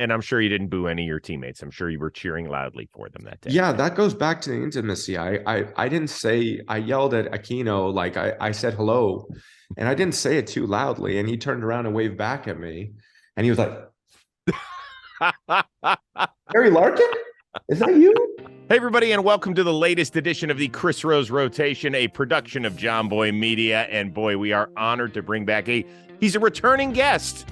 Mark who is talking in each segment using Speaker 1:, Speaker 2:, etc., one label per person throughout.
Speaker 1: And I'm sure you didn't boo any of your teammates. I'm sure you were cheering loudly for them that day.
Speaker 2: Yeah, that goes back to the intimacy. I didn't say, I yelled at Aquino, like I said hello, and I didn't say it too loudly. And he turned around and waved back at me. And he was like, Harry Larkin? Is that you?
Speaker 1: Hey, everybody, and welcome to the latest edition of the Chris Rose Rotation, a production of John Boy Media. And boy, we are honored to bring back he's a returning guest.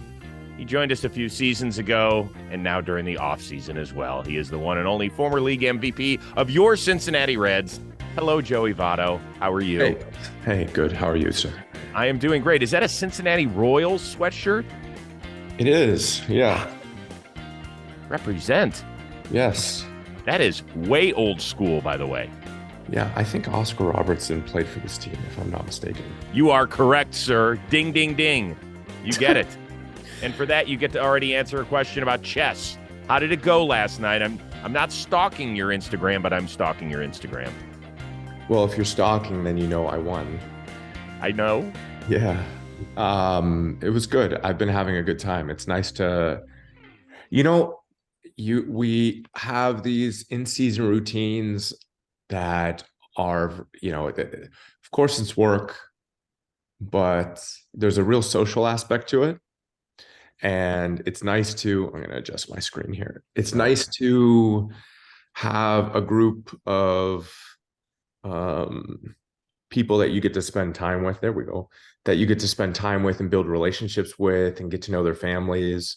Speaker 1: He joined us a few seasons ago, and now during the offseason as well. He is the one and only former league MVP of your Cincinnati Reds. Hello, Joey Votto. How are you?
Speaker 2: Hey, good. How are you, sir?
Speaker 1: I am doing great. Is that a Cincinnati Royals sweatshirt?
Speaker 2: It is, yeah.
Speaker 1: Represent.
Speaker 2: Yes.
Speaker 1: That is way old school, by the way.
Speaker 2: Yeah, I think Oscar Robertson played for this team, if I'm not mistaken.
Speaker 1: You are correct, sir. Ding, ding, ding. You get it. And for that, you get to already answer a question about chess. How did it go last night? I'm not stalking your Instagram, but I'm stalking your Instagram.
Speaker 2: Well, if you're stalking, then you know I won.
Speaker 1: I know.
Speaker 2: Yeah. It was good. I've been having a good time. It's nice to, we have these in-season routines that are, of course it's work, but there's a real social aspect to it. And it's nice to, I'm going to adjust my screen here. It's nice to have a group of people that you get to spend time with. There we go. That you get to spend time with and build relationships with and get to know their families.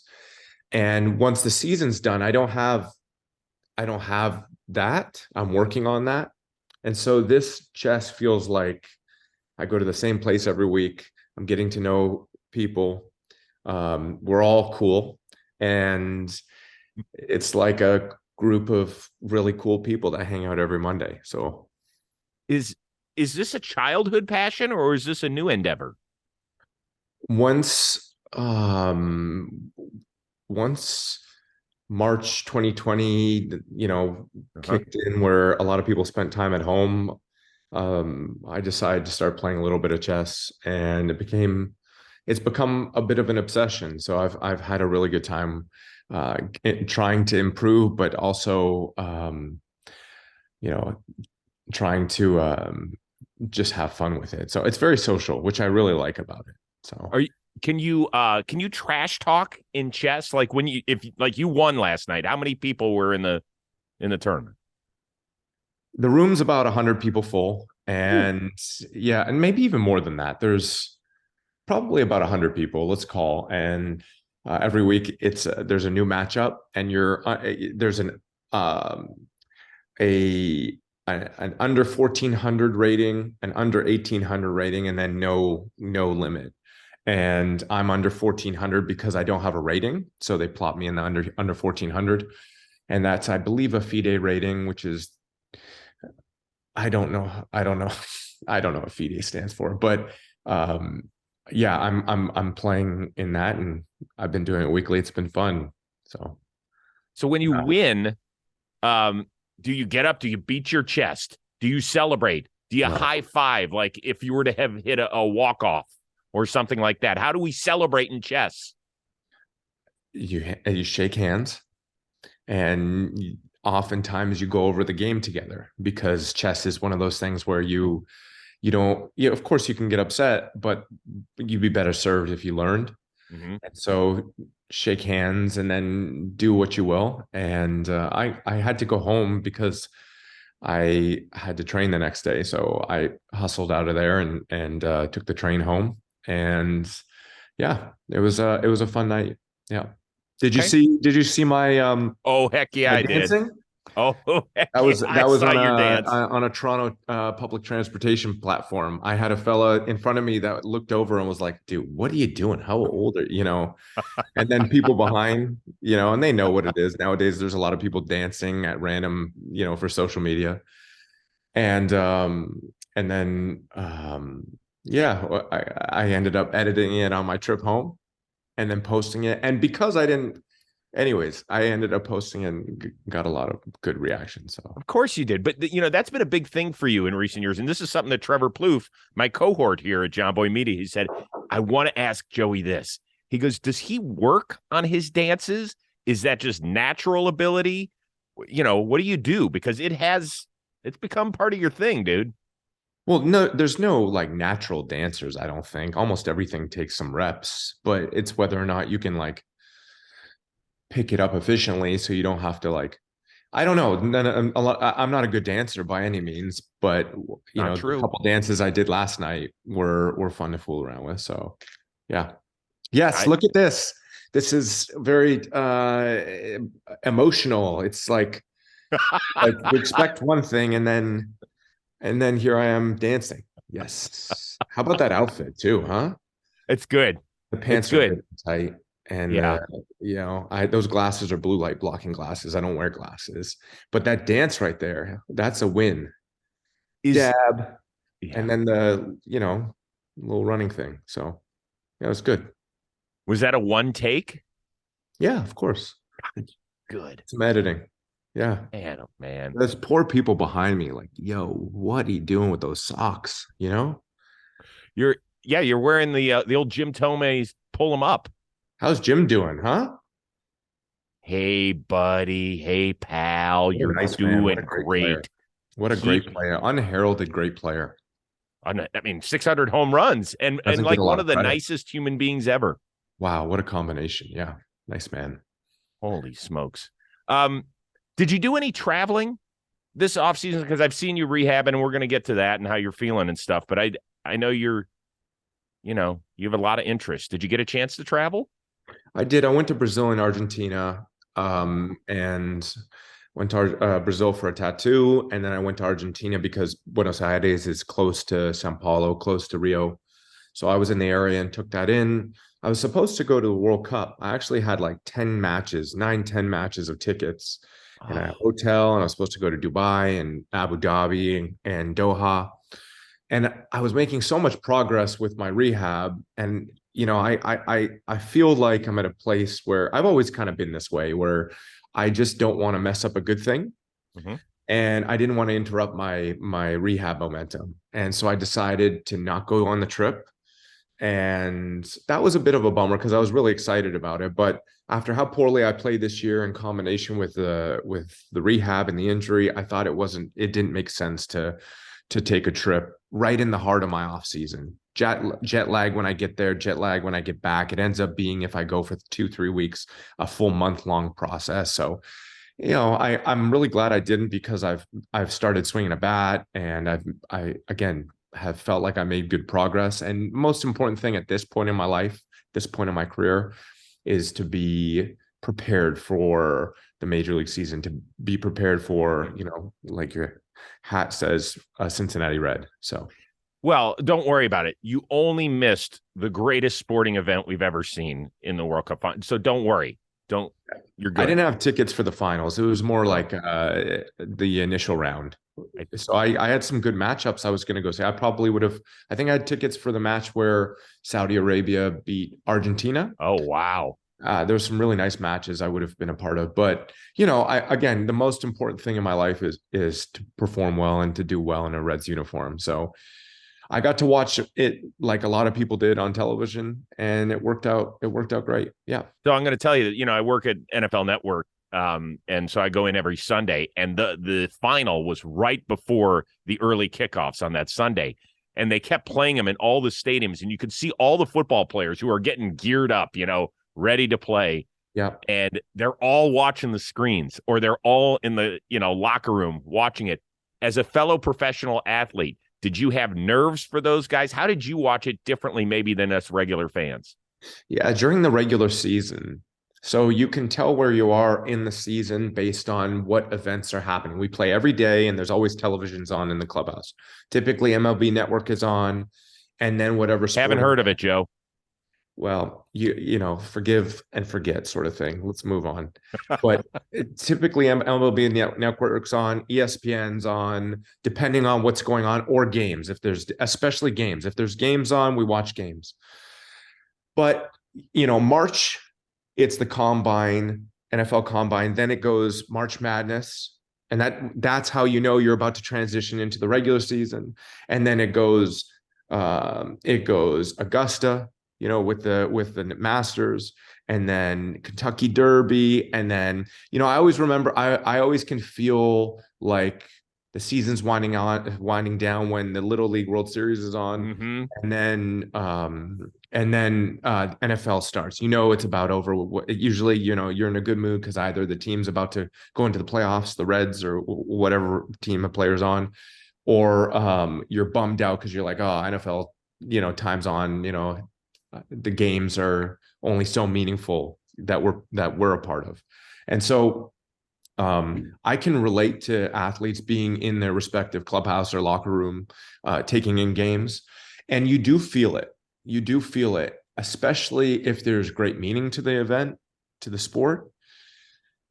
Speaker 2: And once the season's done, I don't have that. I'm working on that. And so this chess feels like I go to the same place every week. I'm getting to know people. We're all cool, and it's like a group of really cool people that hang out every Monday. So
Speaker 1: is this a childhood passion or is this a new endeavor?
Speaker 2: Once March 2020, kicked in, where a lot of people spent time at home, I decided to start playing a little bit of chess, and it's become a bit of an obsession. So I've had a really good time trying to improve, but also trying to just have fun with it. So it's very social, which I really like about it. So
Speaker 1: can you trash talk in chess? Like if you won last night, how many people were in the tournament?
Speaker 2: The room's about 100 people full, and yeah, and maybe even more than that. There's probably about 100 people, let's call, and every week there's a new matchup, and there's an under 1400 rating, an under 1800 rating, and then no limit. And I'm under 1400 because I don't have a rating, so they plot me in the under 1400, and that's, I believe, a FIDE rating, which is, I don't know what FIDE stands for, but yeah, I'm playing in that, and I've been doing it weekly. It's been fun. So
Speaker 1: when you win, do you get up? Do you beat your chest? Do you celebrate? Do you high five? Like if you were to have hit a walk off or something like that? How do we celebrate in chess?
Speaker 2: You shake hands, and oftentimes you go over the game together, because chess is one of those things where you don't, of course you can get upset, but you'd be better served if you learned. Mm-hmm. And so shake hands and then do what you will. And I had to go home because I had to train the next day. So I hustled out of there and took the train home. And yeah, it was a fun night. Yeah. Did you see my
Speaker 1: oh heck yeah, I
Speaker 2: dancing?
Speaker 1: Did. Oh,
Speaker 2: that was on a Toronto public transportation platform. I had a fella in front of me that looked over and was like, "Dude, what are you doing? How old are you?" And then people behind, and they know what it is nowadays. There's a lot of people dancing at random, for social media, and then yeah, I ended up editing it on my trip home, and then posting it. And because I didn't. Anyways, I ended up posting and got a lot of good reactions. So
Speaker 1: of course you did, but that's been a big thing for you in recent years, and this is something that Trevor Plouffe, my cohort here at John Boy Media, he said, "I want to ask Joey this." He goes, "Does he work on his dances? Is that just natural ability? What do you do? Because it's become part of your thing, dude.
Speaker 2: Well, no, there's no like natural dancers, I don't think. Almost everything takes some reps, but it's whether or not you can like pick it up efficiently so you don't have to like I don't know. I'm not a good dancer by any means, but
Speaker 1: Not
Speaker 2: the
Speaker 1: true.
Speaker 2: couple dances I did last night were fun to fool around with. So, yeah. Yes,
Speaker 1: I
Speaker 2: look at this. This is very emotional. It's like you expect one thing and then here I am dancing. Yes. How about that outfit too, huh?
Speaker 1: It's good.
Speaker 2: The
Speaker 1: It's
Speaker 2: pants are
Speaker 1: good.
Speaker 2: really tight. And
Speaker 1: Yeah.
Speaker 2: I those glasses are blue light blocking glasses. I don't wear glasses. But that dance right there, that's a win.
Speaker 1: Is
Speaker 2: Dab.
Speaker 1: yeah.
Speaker 2: And then the little running thing. So yeah, it was good.
Speaker 1: Was that a one take?
Speaker 2: Yeah, of course.
Speaker 1: Good.
Speaker 2: Some editing. Yeah.
Speaker 1: Man, oh man.
Speaker 2: There's poor people behind me, like, yo, what are you doing with those socks?
Speaker 1: You're wearing the old Jim Tome's pull them up.
Speaker 2: How's Jim doing, huh?
Speaker 1: Hey, buddy. Hey, pal.
Speaker 2: What a
Speaker 1: You're
Speaker 2: nice man. What a
Speaker 1: doing
Speaker 2: great player.
Speaker 1: great.
Speaker 2: What a great player. Unheralded great player.
Speaker 1: 600 home runs and
Speaker 2: Doesn't get
Speaker 1: like
Speaker 2: a
Speaker 1: one
Speaker 2: lot
Speaker 1: of
Speaker 2: of
Speaker 1: the
Speaker 2: credit.
Speaker 1: nicest human beings ever.
Speaker 2: Wow, what a combination. Yeah. Nice man.
Speaker 1: Holy smokes. Did you do any traveling this offseason? Because I've seen you rehabbing, and we're going to get to that and how you're feeling and stuff. But I know you have a lot of interest. Did you get a chance to travel?
Speaker 2: I did. I went to Brazil and Argentina, and went to Brazil for a tattoo, and then I went to Argentina because Buenos Aires is close to Sao Paulo, close to Rio. So I was in the area and took that in. I was supposed to go to the World Cup. I actually had like 10 matches, 9, 10 matches of tickets in a hotel, and I was supposed to go to Dubai and Abu Dhabi and Doha. And I was making so much progress with my rehab. And, I feel like I'm at a place where I've always kind of been this way, where I just don't want to mess up a good thing.
Speaker 1: Mm-hmm.
Speaker 2: And I didn't want to interrupt my rehab momentum. And so I decided to not go on the trip. And that was a bit of a bummer because I was really excited about it. But after how poorly I played this year in combination with the rehab and the injury, I thought it didn't make sense to take a trip right in the heart of my off season. Jet lag when I get there, jet lag when I get back. It ends up being, if I go for 2-3 weeks, a full month-long process. So, I'm really glad I didn't, because I've started swinging a bat, and I again have felt like I made good progress. And most important thing at this point in my life, this point in my career, is to be prepared for the major league season, to be prepared for, like your hat says, a Cincinnati Red. So,
Speaker 1: well, don't worry about it. You only missed the greatest sporting event we've ever seen in the World Cup. So don't worry. You're good.
Speaker 2: I didn't have tickets for the finals. It was more like the initial round. So I had some good matchups I was going to go see. I think I had tickets for the match where Saudi Arabia beat Argentina.
Speaker 1: Oh, wow.
Speaker 2: There were some really nice matches I would have been a part of. But, again, the most important thing in my life is to perform well and to do well in a Reds uniform. So I got to watch it like a lot of people did on television, and it worked out. It worked out great. Yeah.
Speaker 1: So I'm going to tell you that, I work at NFL Network. And so I go in every Sunday, and the final was right before the early kickoffs on that Sunday. And they kept playing them in all the stadiums, and you could see all the football players who are getting geared up, ready to play.
Speaker 2: Yeah.
Speaker 1: And they're all watching the screens, or they're all in the, locker room watching it. As a fellow professional athlete, did you have nerves for those guys? How did you watch it differently maybe than us regular fans?
Speaker 2: Yeah, during the regular season. So you can tell where you are in the season based on what events are happening. We play every day, and there's always televisions on in the clubhouse. Typically, MLB Network is on, and then whatever.
Speaker 1: Haven't heard of it, Joe.
Speaker 2: Well, forgive and forget sort of thing. Let's move on. But typically, MLB Network's on, ESPN's on, depending on what's going on, or games. Especially games. If there's games on, we watch games. But March, it's the combine, NFL combine. Then it goes March Madness. And that's how you're about to transition into the regular season. And then it goes Augusta, with the Masters. and then Kentucky Derby. And then, I always remember, I always can feel like the season's winding down when the Little League World Series is on.
Speaker 1: Mm-hmm.
Speaker 2: And then NFL starts. It's about over. Usually, you're in a good mood because either the team's about to go into the playoffs, the Reds or whatever team a player's on, or you're bummed out because you're like, oh, NFL, time's on. The games are only so meaningful that we're a part of, and so I can relate to athletes being in their respective clubhouse or locker room, taking in games, and you do feel it. You do feel it, especially if there's great meaning to the event, to the sport.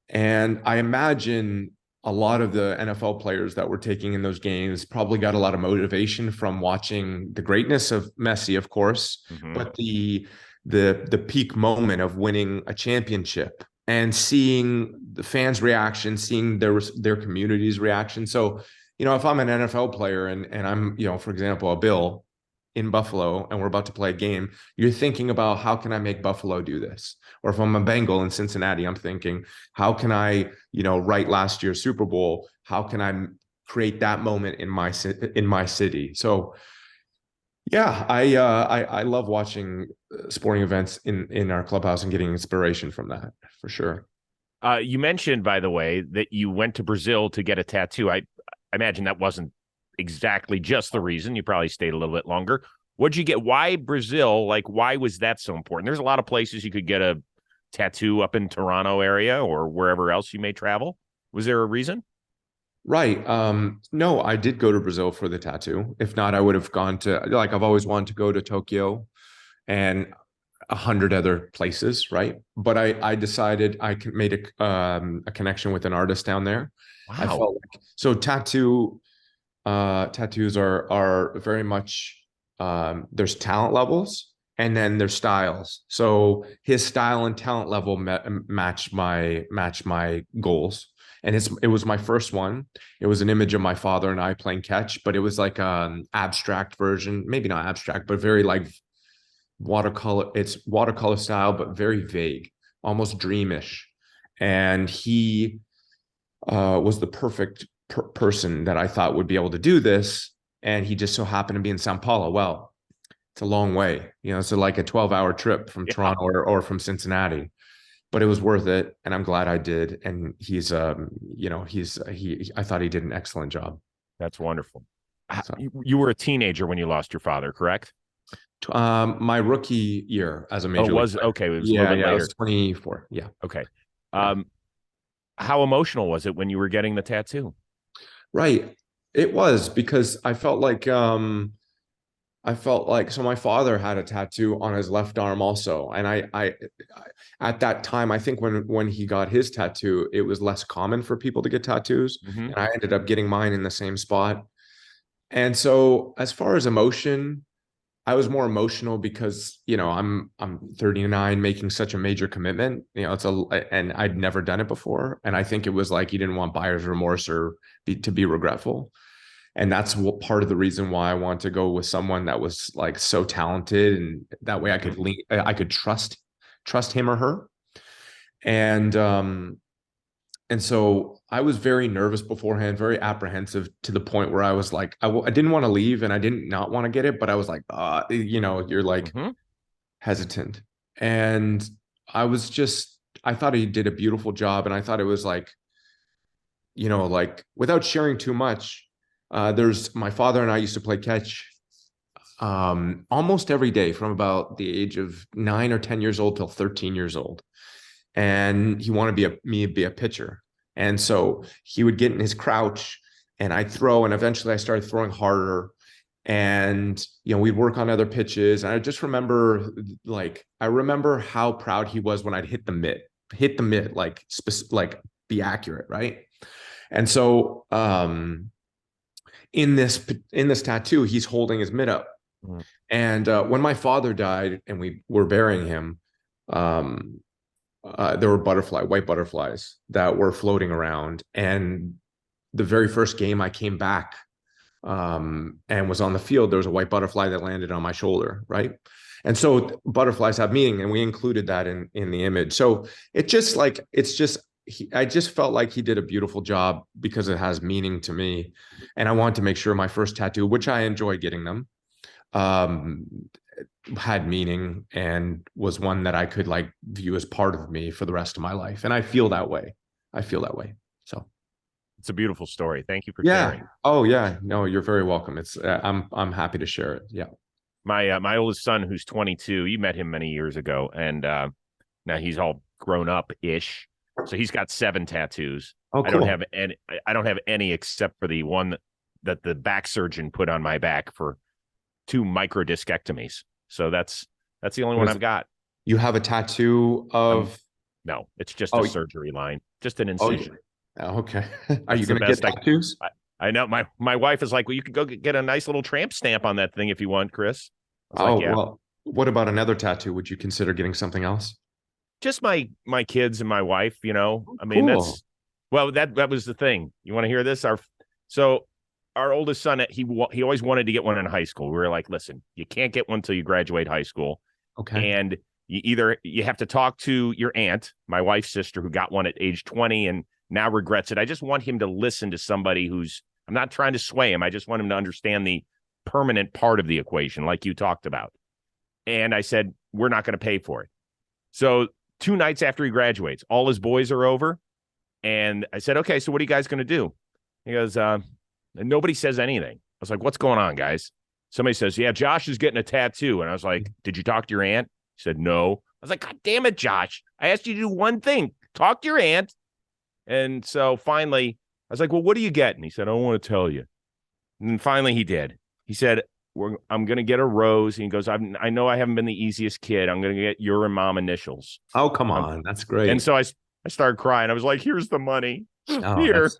Speaker 2: And I imagine a lot of the NFL players that were taking in those games probably got a lot of motivation from watching the greatness of Messi, of course,
Speaker 1: Mm-hmm.
Speaker 2: but the peak moment of winning a championship and seeing the fans' reaction, seeing their community's reaction. So, if I'm an NFL player and I'm, for example, a Bill in Buffalo and we're about to play a game, you're thinking about how can I make Buffalo do this? Or if I'm a Bengal in Cincinnati, I'm thinking, how can I, write last year's Super Bowl? How can I create that moment in my city? So yeah, I love watching sporting events in our clubhouse and getting inspiration from that for sure.
Speaker 1: You mentioned, by the way, that you went to Brazil to get a tattoo. I imagine that wasn't exactly just the reason. You probably stayed a little bit longer. What'd you get? Why Brazil? Like, why was that so important? There's a lot of places you could get a tattoo up in Toronto area or wherever else you may travel. Was there a reason?
Speaker 2: Right. No, I did go to Brazil for the tattoo. If not, I would have gone to, like, I've always wanted to go to Tokyo and 100 other places, right? But I decided made a connection with an artist down there. I
Speaker 1: Wow.
Speaker 2: felt like so tattoos are very much there's talent levels and then there's styles. So his style and talent level match my goals. And it was my first one. It was an image of my father and I playing catch, but it was like an abstract version, maybe not abstract, but very like watercolor. It's watercolor style, but very vague, almost dreamish. And he was the perfect person that I thought would be able to do this. And he just so happened to be in Sao Paulo. Well, it's a long way, so like a 12-hour trip from
Speaker 1: Yeah,
Speaker 2: Toronto or from Cincinnati, but it was worth it. And I'm glad I did. And I thought he did an excellent job.
Speaker 1: that's wonderful.
Speaker 2: So,
Speaker 1: You were a teenager when you lost your father, correct?
Speaker 2: my rookie year as a
Speaker 1: Oh,
Speaker 2: major
Speaker 1: it
Speaker 2: league
Speaker 1: was
Speaker 2: player.
Speaker 1: okay. It was a
Speaker 2: Yeah,
Speaker 1: little bit
Speaker 2: yeah, I
Speaker 1: later.
Speaker 2: was 24. Yeah.
Speaker 1: Okay.
Speaker 2: Yeah.
Speaker 1: How emotional was it when you were getting the tattoo?
Speaker 2: Right. It was because I felt like so my father had a tattoo on his left arm also. And I at that time, I think when he got his tattoo, it was less common for people to get tattoos.
Speaker 1: Mm-hmm.
Speaker 2: And I ended up getting mine in the same spot. And so as far as emotion, I was more emotional because, I'm 39 making such a major commitment. And I'd never done it before. And I think it was like you didn't want buyer's remorse or to be regretful. And that's what part of the reason why I want to go with someone that was like so talented, and that way I could trust him or her. And so I was very nervous beforehand, very apprehensive to the point where I was like, I didn't want to leave and I didn't not want to get it, but I was like, you're like
Speaker 1: Mm-hmm.
Speaker 2: hesitant. And I thought he did a beautiful job. And I thought it was like, like without sharing too much, there's my father and I used to play catch almost every day from about the age of 9 or 10 years old till 13 years old. And he wanted me to be a pitcher. And so he would get in his crouch and I'd throw, and eventually I started throwing harder. And we'd work on other pitches. And I just remember I remember how proud he was when I'd hit the mitt, like be accurate, right? And so in this tattoo, he's holding his mitt up.
Speaker 1: Mm-hmm.
Speaker 2: And when my father died and we were burying him, there were white butterflies that were floating around. And the very first game I came back and was on the field, there was a white butterfly that landed on my shoulder, right? And so butterflies have meaning, and we included that in the image. So I just felt like he did a beautiful job because it has meaning to me. And I wanted to make sure my first tattoo, which I enjoy getting them, um, had meaning and was one that I could like view as part of me for the rest of my life. And I feel that way. So
Speaker 1: It's a beautiful story. Thank you for
Speaker 2: yeah.
Speaker 1: sharing.
Speaker 2: Oh yeah. No, you're very welcome. It's I'm happy to share it. Yeah.
Speaker 1: My oldest son, who's 22, you met him many years ago, and now he's all grown up ish. So he's got 7 tattoos.
Speaker 2: Oh,
Speaker 1: I don't
Speaker 2: cool.
Speaker 1: have any. I don't have any except for the one that the back surgeon put on my back for 2 microdiscectomies. So that's the only one I've got.
Speaker 2: You have a tattoo of?
Speaker 1: No, it's just a surgery line, just an incision.
Speaker 2: Oh, okay. Are
Speaker 1: That's
Speaker 2: you
Speaker 1: the
Speaker 2: going to get
Speaker 1: best
Speaker 2: tattoos?
Speaker 1: I know. My wife is like, well, you could go get a nice little tramp stamp on that thing if you want, Chris. I was
Speaker 2: Oh,
Speaker 1: like, yeah.
Speaker 2: well, what about another tattoo? Would you consider getting something else?
Speaker 1: Just my kids and my wife, I mean,
Speaker 2: Cool.
Speaker 1: that was the thing. You want to hear this? Our oldest son, he always wanted to get one in high school. We were like, listen, you can't get one until you graduate high school.
Speaker 2: Okay.
Speaker 1: And you have to talk to your aunt, my wife's sister, who got one at age 20 and now regrets it. I just want him to listen to somebody I'm not trying to sway him. I just want him to understand the permanent part of the equation, like you talked about. And I said, we're not going to pay for it. So 2 nights after he graduates, all his boys are over. And I said, okay, so what are you guys going to do? He goes, and nobody says anything. I was like, what's going on, guys? Somebody says, yeah, Josh is getting a tattoo. And I was like, did you talk to your aunt? He said, no. I was like, God damn it, Josh. I asked you to do one thing. Talk to your aunt. And so finally, I was like, well, what do you get? And he said, I don't want to tell you. And then finally he did. He said, I'm going to get a rose. And he goes, I know I haven't been the easiest kid. I'm going to get your and mom initials.
Speaker 2: Oh, come on. That's great.
Speaker 1: And so I started crying. I was like, here's the money.
Speaker 2: Oh,
Speaker 1: Here,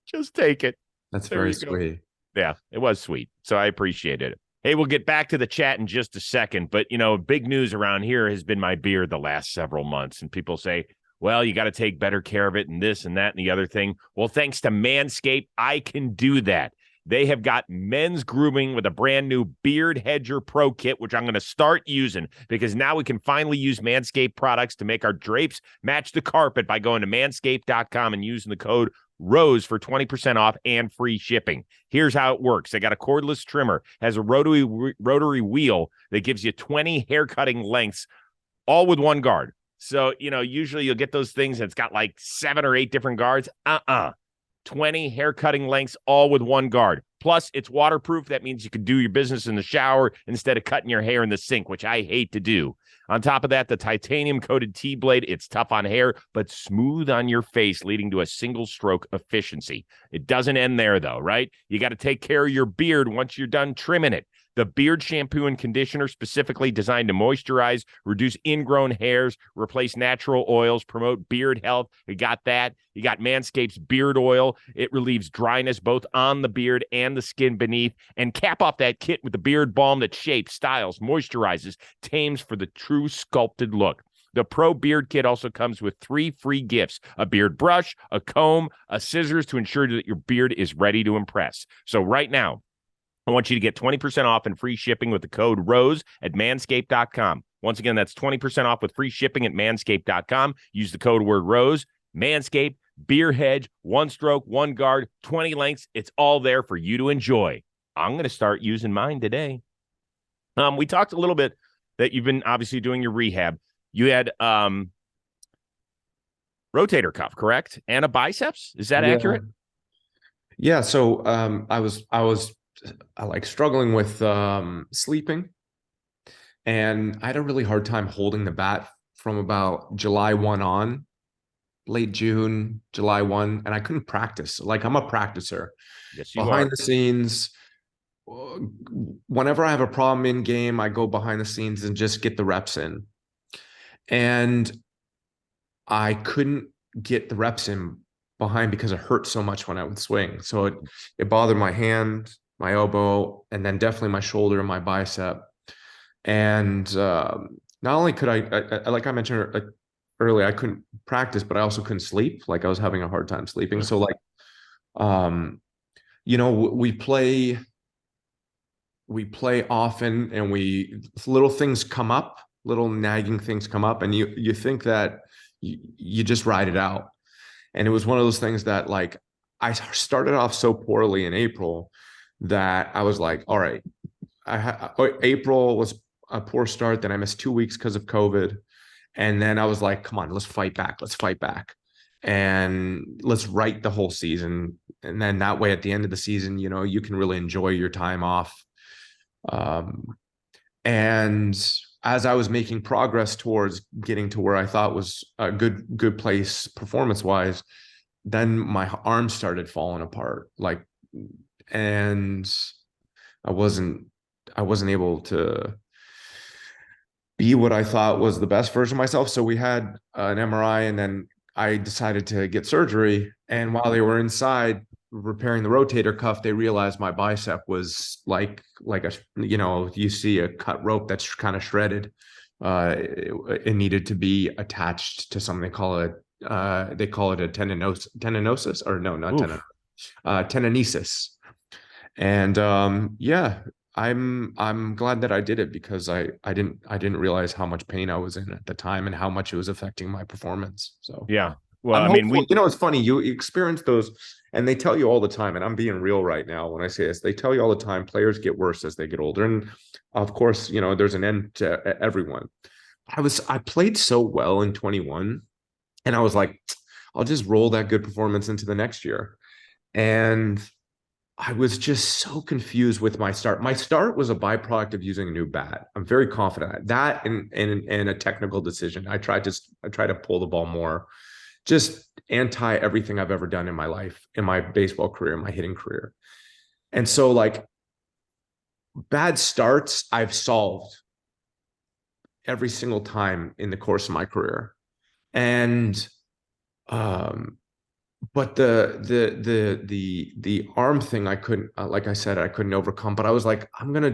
Speaker 1: just take it.
Speaker 2: That's very sweet.
Speaker 1: Yeah, it was sweet. So I appreciated it. Hey, we'll get back to the chat in just a second. But, big news around here has been my beard the last several months. And people say, well, you got to take better care of it and this and that and the other thing. Well, thanks to Manscaped, I can do that. They have got men's grooming with a brand new Beard Hedger Pro Kit, which I'm going to start using because now we can finally use Manscaped products to make our drapes match the carpet by going to manscaped.com and using the code ROSE for 20% off and free shipping. Here's how it works. They got a cordless trimmer, has a rotary wheel that gives you 20 hair cutting lengths, all with one guard. So, usually you'll get those things and it's got like 7 or 8 different guards. 20 hair cutting lengths, all with one guard. Plus, it's waterproof. That means you can do your business in the shower instead of cutting your hair in the sink, which I hate to do. On top of that, the titanium-coated T-blade, it's tough on hair, but smooth on your face, leading to a single-stroke efficiency. It doesn't end there, though, right? You got to take care of your beard once you're done trimming it. The beard shampoo and conditioner specifically designed to moisturize, reduce ingrown hairs, replace natural oils, promote beard health. You got that. You got Manscaped's beard oil. It relieves dryness both on the beard and the skin beneath. And cap off that kit with the beard balm that shapes, styles, moisturizes, tames for the true sculpted look. The Pro Beard Kit also comes with 3 free gifts: a beard brush, a comb, a scissors to ensure that your beard is ready to impress. So right now, I want you to get 20% off and free shipping with the code ROSE at manscaped.com. Once again, that's 20% off with free shipping at manscaped.com. Use the code word ROSE. Manscaped, Beard Hedge, 1 stroke, 1 guard, 20 lengths. It's all there for you to enjoy. I'm going to start using mine today. We talked a little bit that you've been obviously doing your rehab. You had rotator cuff, correct? And a biceps? Is that accurate?
Speaker 2: Yeah. So I was like struggling with sleeping, and I had a really hard time holding the bat from about July 1 on, late June, July 1, and I couldn't practice. Like, I'm a practicer.
Speaker 1: Yes, you
Speaker 2: behind
Speaker 1: are.
Speaker 2: the scenes. Whenever I have a problem in game, I go behind the scenes and just get the reps in. And I couldn't get the reps in behind because it hurt so much when I would swing. So it bothered my hand, my elbow, and then definitely my shoulder and my bicep. And not only could I like I mentioned earlier, I couldn't practice, but I also couldn't sleep. Like, I was having a hard time sleeping. So like, we play we play often, and little things come up, little nagging things come up, and you think that you just ride it out. And it was one of those things that, like, I started off so poorly in April that I was like, all right, April was a poor start. Then I missed 2 weeks because of COVID. And then I was like, come on, let's fight back. Let's fight back. And let's write the whole season. And then that way, at the end of the season, you can really enjoy your time off. And as I was making progress towards getting to where I thought was a good place performance wise, then my arm started falling apart. And I wasn't able to be what I thought was the best version of myself. So we had an MRI, and then I decided to get surgery. And while they were inside repairing the rotator cuff, they realized my bicep was like you see a cut rope that's kind of shredded. It needed to be attached to something they call it a tendinosis, or no, not tendon, tenonesis. And yeah, I'm glad that I did it, because I didn't realize how much pain I was in at the time and how much it was affecting my performance. So
Speaker 1: Yeah. Well,
Speaker 2: I'm
Speaker 1: I mean,
Speaker 2: hopeful. It's funny, you experience those, and they tell you all the time, and I'm being real right now when I say this, they tell you all the time, players get worse as they get older. And of course, there's an end to everyone. I played so well in 21, and I was like, I'll just roll that good performance into the next year. And I was just so confused with my start. My start was a byproduct of using a new bat. I'm very confident that and a technical decision. I tried to pull the ball more, just anti everything I've ever done in my life, in my baseball career, in my hitting career. And so, like, bad starts I've solved every single time in the course of my career. And but the arm thing, I couldn't, like I said, I couldn't overcome. But I was like, I'm gonna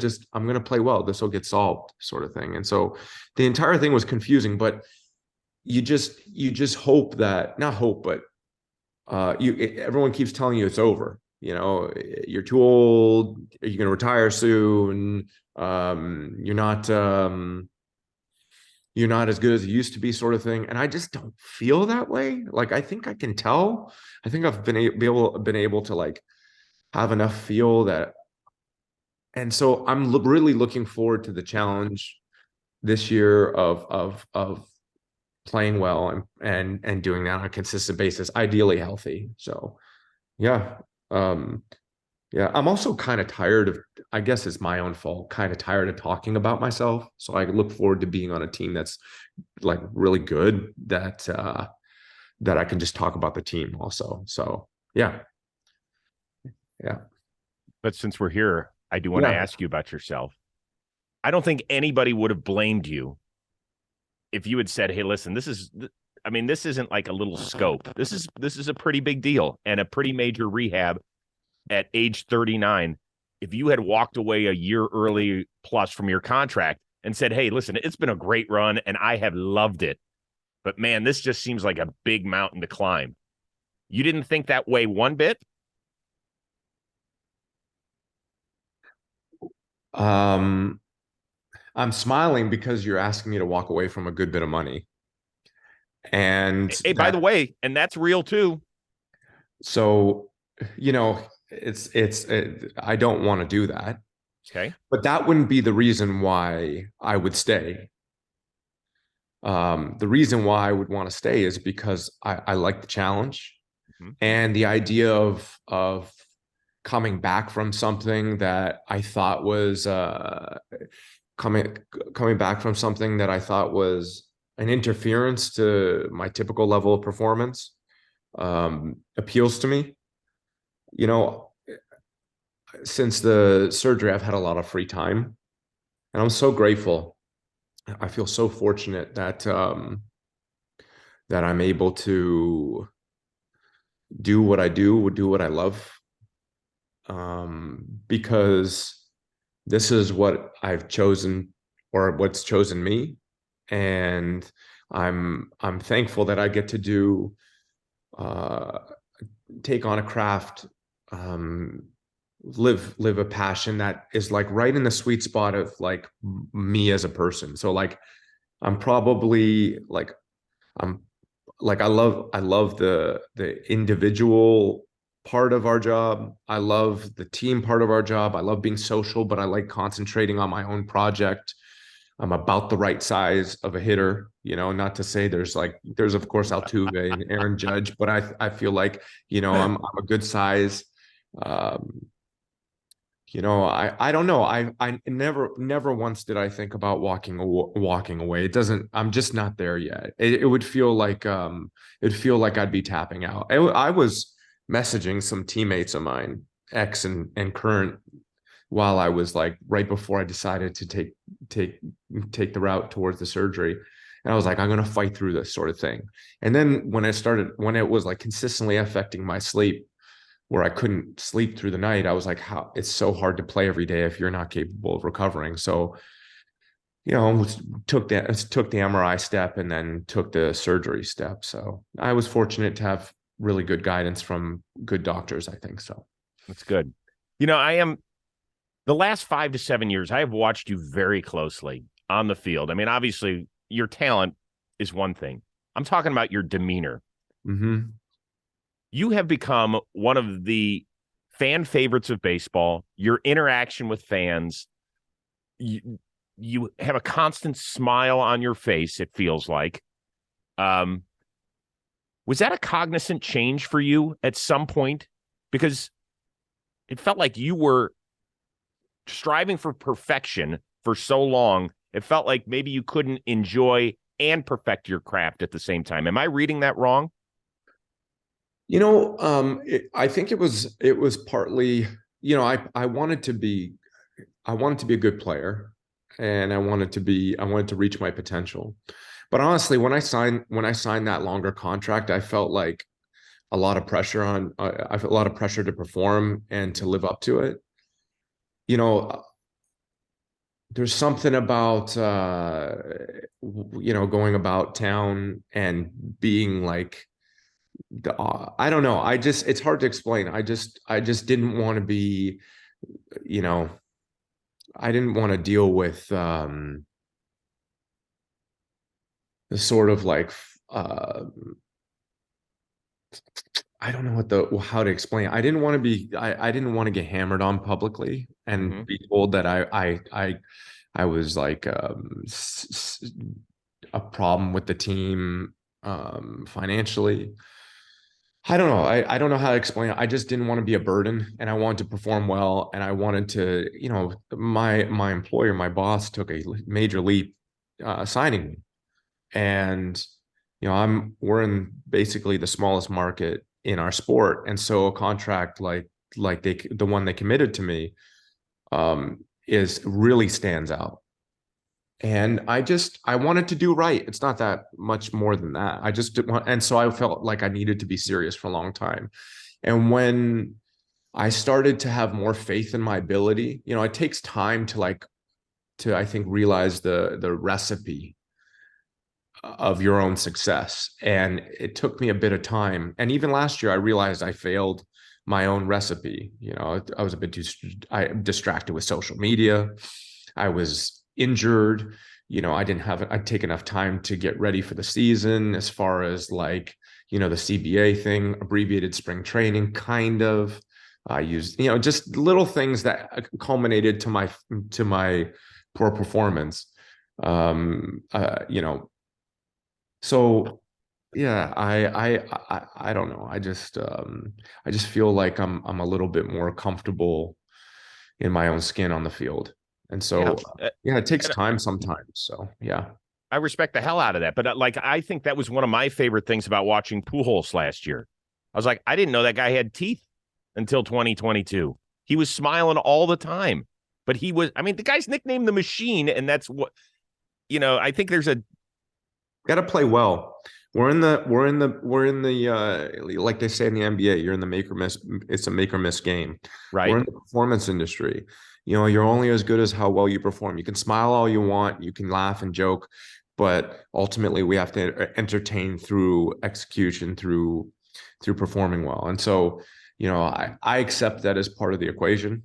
Speaker 2: play well, this will get solved, sort of thing. And so the entire thing was confusing. But you just hope that, not hope, but everyone keeps telling you it's over. You're too old, you're gonna retire soon, you're not as good as you used to be, sort of thing. And I just don't feel that way. Like, I think I can tell. I think I've been able to, like, have enough feel that. And so I'm really looking forward to the challenge this year of playing well and doing that on a consistent basis, ideally healthy. So yeah. Yeah, I'm also kind of tired of, I guess it's my own fault, kind of tired of talking about myself. So I look forward to being on a team that's, like, really good, that I can just talk about the team also. So yeah. Yeah.
Speaker 1: but since we're here, I do want to ask you about yourself. I don't think anybody would have blamed you if you had said, hey, listen, this isn't like a little scope. This is a pretty big deal and a pretty major rehab at age 39. If you had walked away a year early plus from your contract and said, hey, listen, it's been a great run and I have loved it, but man, this just seems like a big mountain to climb. You didn't think that way one bit?
Speaker 2: I'm smiling because you're asking me to walk away from a good bit of money. And
Speaker 1: hey, by the way, and that's real too.
Speaker 2: So, I don't want to do that.
Speaker 1: Okay.
Speaker 2: But that wouldn't be the reason why I would stay. The reason why I would want to stay is because I like the challenge, and the idea of coming back from something that I thought was coming back from something that I thought was an interference to my typical level of performance, appeals to me. Since the surgery, I've had a lot of free time, and I'm so grateful. I feel so fortunate that I'm able to do what I do what I love, because this is what I've chosen, or what's chosen me, and I'm thankful that I get to take on a craft live a passion that is like right in the sweet spot of like me as a person. So like I'm probably like I'm like I love the individual part of our job. I love the team part of our job. I love being social, but I like concentrating on my own project. I'm about the right size of a hitter, not to say there's of course Altuve and Aaron Judge, but I feel like, I'm a good size. Um, I don't know. I never once did I think about walking away. It doesn't. I'm just not there yet. It would feel like I'd be tapping out. I was messaging some teammates of mine, ex and current, while I was like right before I decided to take take the route towards the surgery. And I was like, I'm gonna fight through this sort of thing. And then when it was like consistently affecting my sleep, where I couldn't sleep through the night, I was like, how it's so hard to play every day if you're not capable of recovering. So, took the MRI step and then took the surgery step. So I was fortunate to have really good guidance from good doctors, I think. So
Speaker 1: That's good. I am the last 5 to 7 years, I have watched you very closely on the field. I mean, obviously, your talent is one thing. I'm talking about your demeanor.
Speaker 2: mm-hmm.
Speaker 1: You have become one of the fan favorites of baseball. Your interaction with fans, you have a constant smile on your face, it feels like. Was that a cognizant change for you at some point? Because it felt like you were striving for perfection for so long. It felt like maybe you couldn't enjoy and perfect your craft at the same time. Am I reading that wrong?
Speaker 2: I think it was partly, I wanted to be a good player, and I wanted to reach my potential. But honestly, when I signed that longer contract, I felt like a lot of pressure I felt a lot of pressure to perform and to live up to it. You know, there's something about going about town and being like I don't know. It's hard to explain. I just didn't want to be, you know, I didn't want to deal with the sort of like I don't know how to explain it. I didn't want to I didn't want to get hammered on publicly and be told that I was like a problem with the team financially. I don't know. I don't know how to explain it. I just didn't want to be a burden, and I wanted to perform well, and I wanted to, my employer, my boss took a major leap signing me. And we're in basically the smallest market in our sport, and so a contract like the one they committed to me is really stands out. And I wanted to do right. It's not that much more than that. I just didn't want, and so I felt like I needed to be serious for a long time. And when I started to have more faith in my ability, it takes time to I think realize the recipe of your own success. And it took me a bit of time. And even last year, I realized I failed my own recipe. I was a bit too distracted with social media. I was injured. I'd take enough time to get ready for the season, as far as like, the CBA thing, abbreviated spring training, kind of. I used, just little things that culminated to my poor performance. Um, uh, you know, so yeah, I don't know. I just feel like I'm a little bit more comfortable in my own skin on the field. And
Speaker 1: Yeah.
Speaker 2: so yeah, it takes
Speaker 1: And
Speaker 2: time sometimes. So yeah.
Speaker 1: I respect the hell out of that. But like, I think that was one of my favorite things about watching Pujols last year. I was like, I didn't know that guy had teeth until 2022. He was smiling all the time, but I mean, the guy's nicknamed the Machine. And that's what, I think there's a,
Speaker 2: Got to play well. We're in the like they say in the NBA, you're in the make or miss. It's a make or miss game. We're
Speaker 1: right.
Speaker 2: in the performance industry. You're only as good as how well you perform. You can smile all you want, you can laugh and joke, but ultimately we have to entertain through execution, through performing well. And so, I accept that as part of the equation.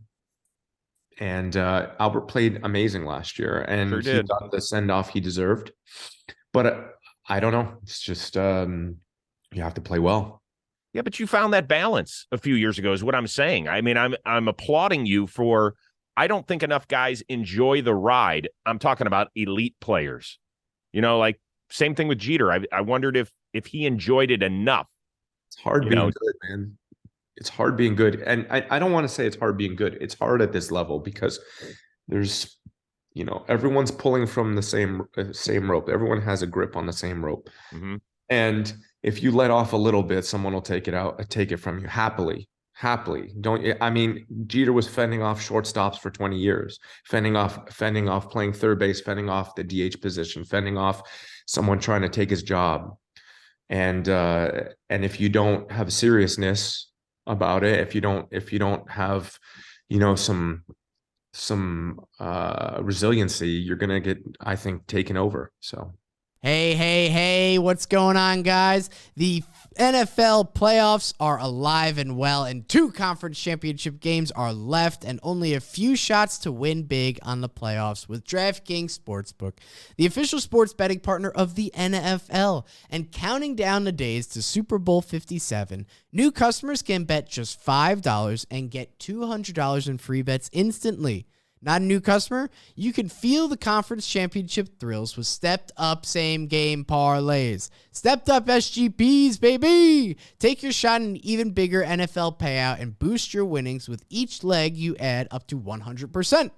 Speaker 2: And Albert played amazing last year,
Speaker 1: Sure
Speaker 2: and he
Speaker 1: did.
Speaker 2: got the send off he deserved. But I don't know. It's just you have to play well.
Speaker 1: Yeah, but you found that balance a few years ago is what I'm saying. I mean, I'm applauding you for I don't think enough guys enjoy the ride. I'm talking about elite players. Like same thing with Jeter. I wondered if he enjoyed it enough.
Speaker 2: It's hard being good, man. It's hard being good. And I don't want to say it's hard being good. It's hard at this level because there's, everyone's pulling from the same rope. Everyone has a grip on the same rope.
Speaker 1: Mm-hmm.
Speaker 2: And if you let off a little bit, someone will take it from you happily. I mean, Jeter was fending off shortstops for 20 years, fending off playing third base, fending off the DH position, fending off someone trying to take his job. And if you don't have seriousness about it, if you don't have, some resiliency, you're gonna get, I think, taken over. So
Speaker 3: Hey, what's going on, guys? The NFL playoffs are alive and well, and 2 conference championship games are left, and only a few shots to win big on the playoffs with Draftkings Sportsbook, the official sports betting partner of the NFL. And counting down the days to Super Bowl 57, new customers can bet just $5 and get $200 in free bets instantly. Not a new customer? You can feel the conference championship thrills with stepped up same game parlays. Stepped up SGPs, baby! Take your shot at an even bigger NFL payout and boost your winnings with each leg you add up to 100%.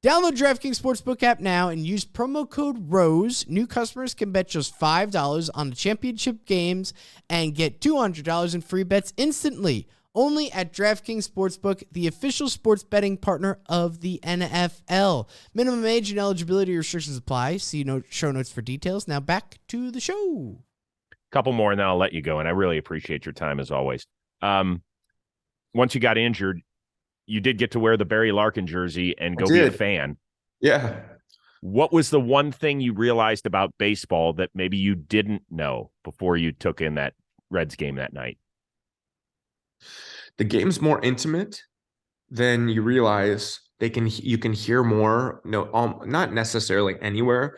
Speaker 3: Download DraftKings Sportsbook app now and use promo code ROSE. New customers can bet just $5 on the championship games and get $200 in free bets instantly. Only at DraftKings Sportsbook, the official sports betting partner of the NFL. Minimum age and eligibility restrictions apply. See show notes for details. Now back to the show.
Speaker 1: Couple more, and then I'll let you go. And I really appreciate your time as always. Once you got injured, you did get to wear the Barry Larkin jersey and go be a fan.
Speaker 2: Yeah.
Speaker 1: What was the one thing you realized about baseball that maybe you didn't know before you took in that Reds game that night?
Speaker 2: The game's more intimate than you realize. You can hear more, not necessarily anywhere,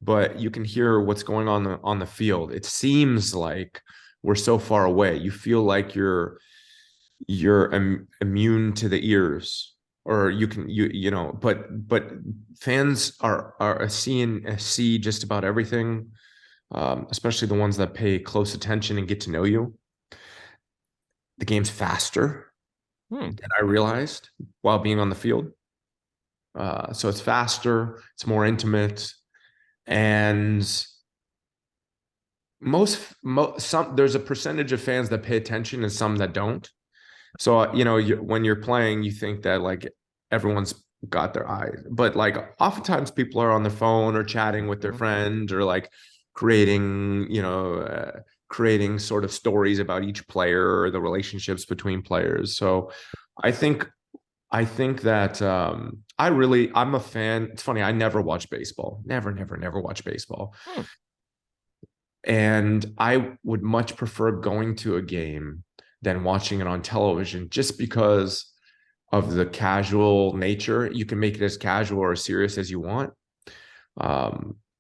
Speaker 2: but you can hear what's going on the field. It seems like we're so far away. You feel like you're immune to the ears, or but fans are see just about everything, especially the ones that pay close attention and get to know you. The game's faster than I realized while being on the field. So it's faster, it's more intimate, and there's a percentage of fans that pay attention and some that don't. So when you're playing, you think that like everyone's got their eyes, but like oftentimes people are on their phone or chatting with their friend or like creating sort of stories about each player or the relationships between players. So I think that I'm a fan. It's funny, I never watch baseball. Never watch baseball. And I would much prefer going to a game than watching it on television, just because of the casual nature. You can make it as casual or as serious as you want.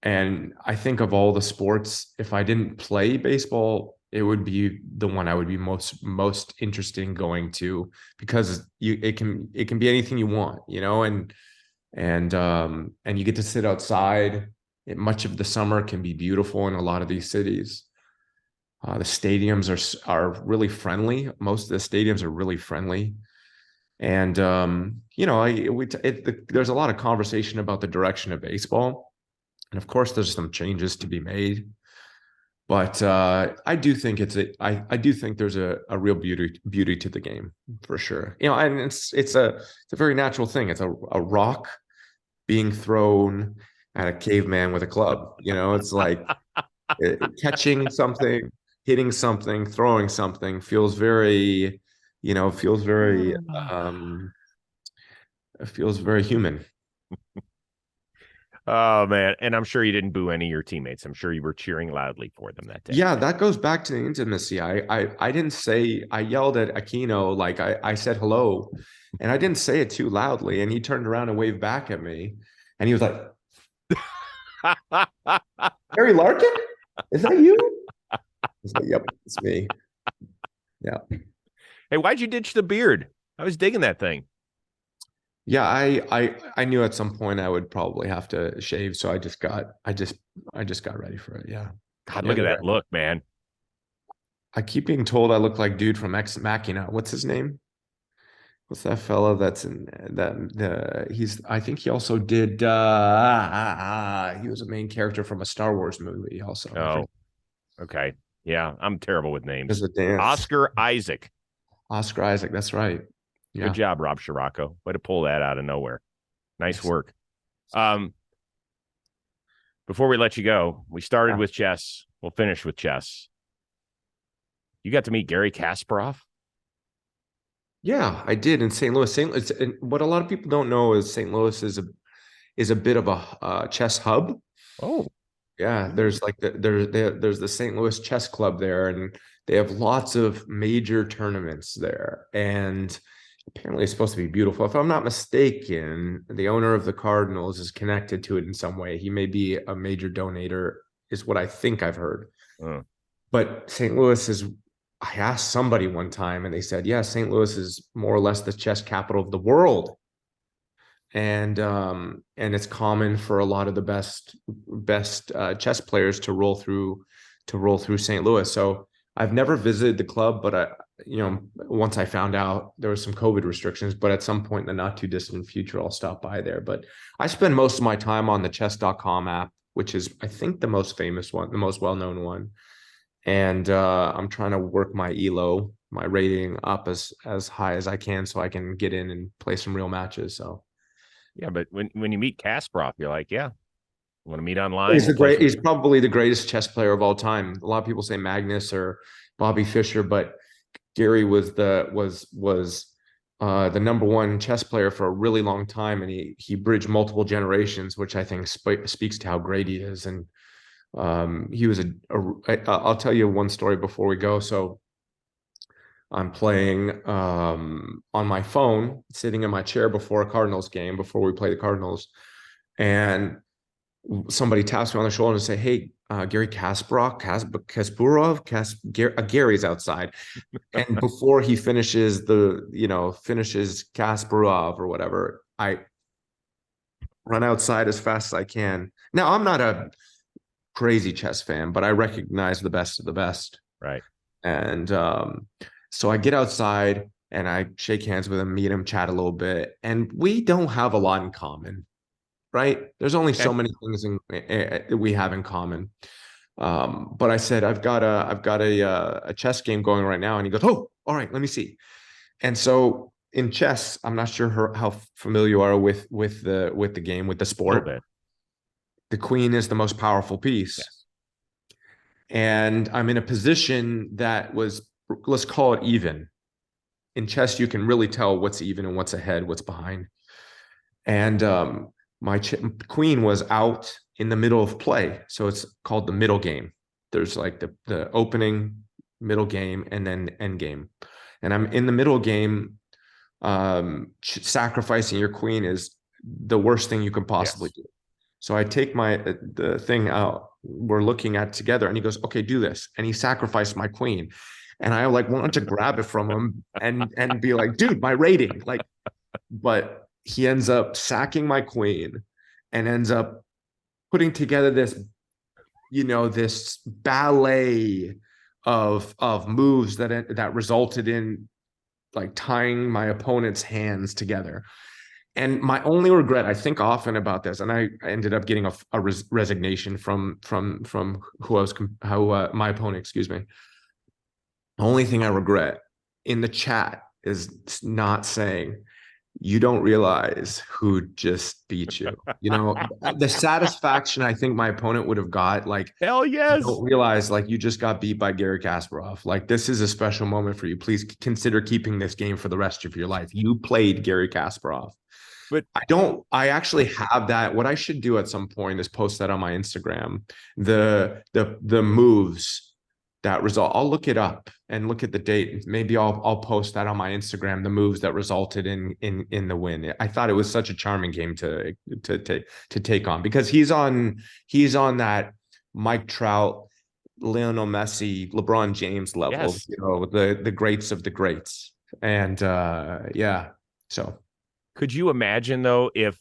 Speaker 2: And I think of all the sports, if I didn't play baseball, it would be the one I would be most interested in going to, because it can be anything you want, and you get to sit outside. Much of the summer can be beautiful in a lot of these cities. The stadiums are really friendly. Most of the stadiums are really friendly. And there's a lot of conversation about the direction of baseball. And of course, there's some changes to be made, but I do think I do think there's a real beauty to the game, for sure. And it's a very natural thing. It's a rock being thrown at a caveman with a club. It's like catching something, hitting something, throwing something feels very, feels very human.
Speaker 1: Oh man, and I'm sure you didn't boo any of your teammates. I'm sure you were cheering loudly for them that day.
Speaker 2: Yeah, that goes back to the intimacy. I didn't say, I yelled at Aquino, like I said hello, and I didn't say it too loudly. And he turned around and waved back at me, and he was like, "Harry Larkin, is that you?" I was like, "Yep, it's me." Yeah.
Speaker 1: Hey, why'd you ditch the beard? I was digging that thing.
Speaker 2: Yeah, I knew at some point I would probably have to shave, so I just got ready for it. Yeah.
Speaker 1: God,
Speaker 2: Yeah,
Speaker 1: look at that look, man.
Speaker 2: I keep being told I look like dude from Ex Machina. What's his name? What's that fella that's in that he's I think he also did he was a main character from a Star Wars movie also.
Speaker 1: Oh, okay. Yeah, I'm terrible with names.
Speaker 2: There's a dance.
Speaker 1: Oscar Isaac.
Speaker 2: Oscar Isaac, that's right. Yeah.
Speaker 1: Good job, Rob Scirocco. Way to pull that out of nowhere. Nice work. Before we let you go, we started with chess. We'll finish with chess. You got to meet Gary Kasparov?
Speaker 2: Yeah, I did in St. Louis. And what a lot of people don't know is St. Louis is a bit of a chess hub.
Speaker 1: Oh,
Speaker 2: yeah. There's like there's the St. Louis Chess Club there, and they have lots of major tournaments there. And apparently, it's supposed to be beautiful. If I'm not mistaken, the owner of the Cardinals is connected to it in some way. He may be a major donator, is what I think I've heard. But St. Louis is. I asked somebody one time and they said, yeah, St. Louis is more or less the chess capital of the world. And it's common for a lot of the best chess players to roll through St. Louis. So I've never visited the club, but once I found out there was some COVID restrictions, but at some point in the not too distant future, I'll stop by there. But I spend most of my time on the chess.com app, which is, I think, the most famous one, the most well-known one. And I'm trying to work my ELO, my rating up as high as I can so I can get in and play some real matches. So,
Speaker 1: yeah, but when you meet Kasparov, you're like, yeah, want to meet online?
Speaker 2: He's probably the greatest chess player of all time. A lot of people say Magnus or Bobby Fischer, but Gary was the number one chess player for a really long time, and he bridged multiple generations, which I think speaks to how great he is. And he was I'll tell you one story before we go. So I'm playing on my phone, sitting in my chair before a Cardinals game, before we play the Cardinals, and somebody taps me on the shoulder and say, "Hey, Gary Kasparov, Gary's outside." And before he finishes Kasparov or whatever, I run outside as fast as I can. Now, I'm not a crazy chess fan, but I recognize the best of the best.
Speaker 1: Right.
Speaker 2: And so I get outside and I shake hands with him, meet him, chat a little bit. And we don't have a lot in common, right? There's only so many things we have in common. But I said, I've got a chess game going right now. And he goes, "Oh, all right, let me see." And so in chess, I'm not sure how familiar you are with the game, with the sport. The queen is the most powerful piece.
Speaker 1: Yes.
Speaker 2: And I'm in a position that was, let's call it even. In chess, you can really tell what's even and what's ahead, what's behind. And my queen was out in the middle of play. So it's called the middle game. There's like the opening, middle game, and then end game. And I'm in the middle game. Sacrificing your queen is the worst thing you can possibly do. So I take the thing out we're looking at together, and he goes, "Okay, do this." And he sacrificed my queen. And I wanted to grab it from him and be like, "Dude, my rating." But he ends up sacking my queen and ends up putting together this ballet of moves that resulted in tying my opponent's hands together. And my only regret, I think often about this, and I ended up getting a resignation from my opponent, excuse me. The only thing I regret in the chat is not saying, "You don't realize who just beat you." The satisfaction I think my opponent would have got,
Speaker 1: hell yes.
Speaker 2: You don't realize you just got beat by Gary Kasparov. This is a special moment for you. Please consider keeping this game for the rest of your life. You played Gary Kasparov.
Speaker 1: But
Speaker 2: I actually have that. What I should do at some point is post that on my Instagram. The moves that result. I'll look it up and look at the date. Maybe I'll post that on my Instagram, the moves that resulted in the win. I thought it was such a charming game to take on, because he's on that Mike Trout, Lionel Messi, LeBron James level,
Speaker 1: Yes.
Speaker 2: The greats of the greats. And so
Speaker 1: could you imagine, though, if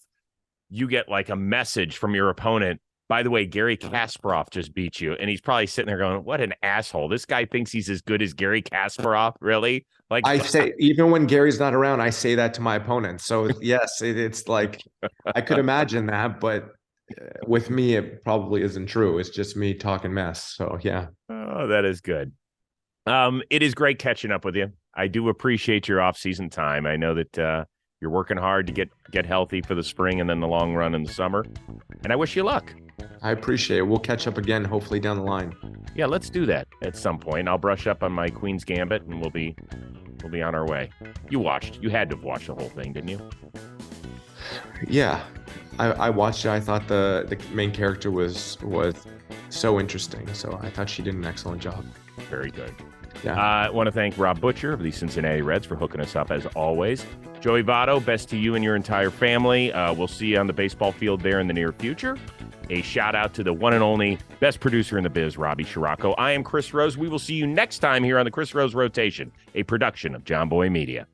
Speaker 1: you get like a message from your opponent, by the way, Gary Kasparov just beat you, and he's probably sitting there going, what an asshole. This guy thinks he's as good as Gary Kasparov. Really? Like,
Speaker 2: I say, even when Gary's not around, I say that to my opponent. So yes, it's like, I could imagine that, but with me, it probably isn't true. It's just me talking mess. So yeah.
Speaker 1: Oh, that is good. It is great catching up with you. I do appreciate your off-season time. I know that you're working hard to get healthy for the spring and then the long run in the summer. And I wish you luck.
Speaker 2: I appreciate it. We'll catch up again, hopefully down the line.
Speaker 1: Yeah, let's do that at some point. I'll brush up on my Queen's Gambit, and we'll be on our way. You had to have watched the whole thing, didn't you?
Speaker 2: Yeah, I watched it. I thought the main character was so interesting. So I thought she did an excellent job.
Speaker 1: Very good.
Speaker 2: Yeah.
Speaker 1: I want to thank Rob Butcher of the Cincinnati Reds for hooking us up as always. Joey Votto, best to you and your entire family. We'll see you on the baseball field there in the near future. A shout out to the one and only best producer in the biz, Robbie Scirocco. I am Chris Rose. We will see you next time here on the Chris Rose Rotation, a production of John Boy Media.